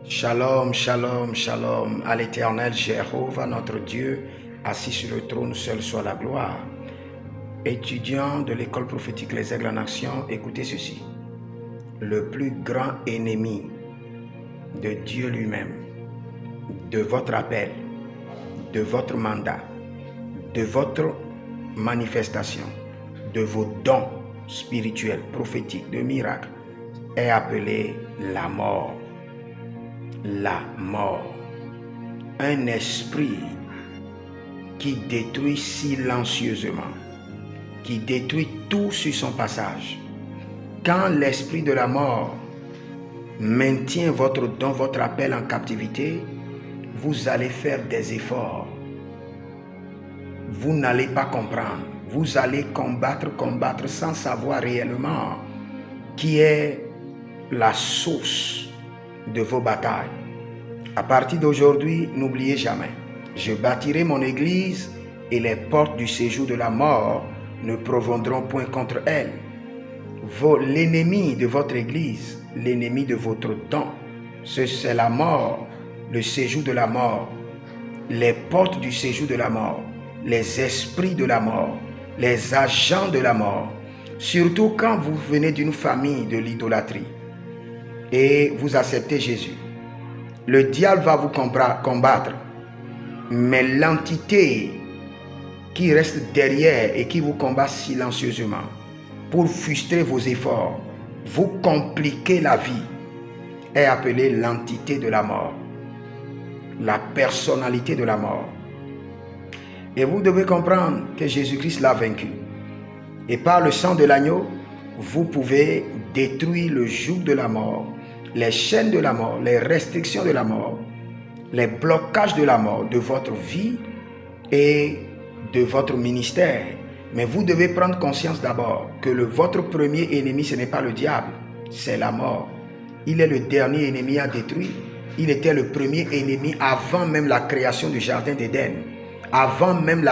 Shalom, shalom, shalom à l'Éternel Jéhovah, notre Dieu, assis sur le trône, seul soit la gloire. Étudiants de l'école prophétique Les Aigles en Action, écoutez ceci. Le plus grand ennemi de Dieu lui-même, de votre appel, de votre mandat, de votre manifestation, de vos dons spirituels, prophétiques, de miracles, est appelé la mort. La mort. Un esprit qui détruit silencieusement, qui détruit tout sur son passage. Quand l'esprit de la mort maintient votre don, votre appel en captivité, vous allez faire des efforts. Vous n'allez pas comprendre. Vous allez combattre sans savoir réellement qui est la source de vos batailles. À partir d'aujourd'hui, n'oubliez jamais, je bâtirai mon église et les portes du séjour de la mort ne proviendront point contre elle. L'ennemi de votre église, l'ennemi de votre don, c'est la mort, le séjour de la mort, les portes du séjour de la mort, les esprits de la mort, les agents de la mort. Surtout quand vous venez d'une famille de l'idolâtrie et vous acceptez Jésus. Le diable va vous combattre, mais l'entité qui reste derrière et qui vous combat silencieusement pour frustrer vos efforts, vous compliquer la vie, est appelée l'entité de la mort, la personnalité de la mort. Et vous devez comprendre que Jésus-Christ l'a vaincu. Et par le sang de l'agneau, vous pouvez détruire le joug de la mort, les chaînes de la mort, les restrictions de la mort, les blocages de la mort de votre vie et de votre ministère. Mais vous devez prendre conscience d'abord que votre premier ennemi, ce n'est pas le diable, c'est la mort. Il est le dernier ennemi à détruire. Il était le premier ennemi avant même la création du jardin d'Éden, avant même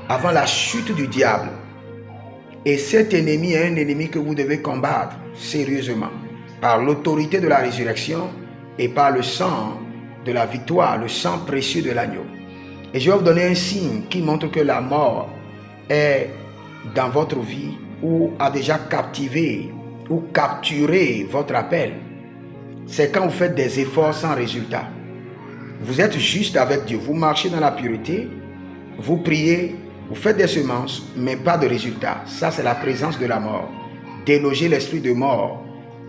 avant la chute du diable. Et cet ennemi est un ennemi que vous devez combattre sérieusement par l'autorité de la résurrection et par le sang de la victoire, le sang précieux de l'agneau. Et je vais vous donner un signe qui montre que la mort est dans votre vie ou a déjà captivé ou capturé votre appel. C'est quand vous faites des efforts sans résultat. Vous êtes juste avec Dieu, vous marchez dans la pureté, vous priez, vous faites des semences, mais pas de résultat. Ça, c'est la présence de la mort. Déloger l'esprit de mort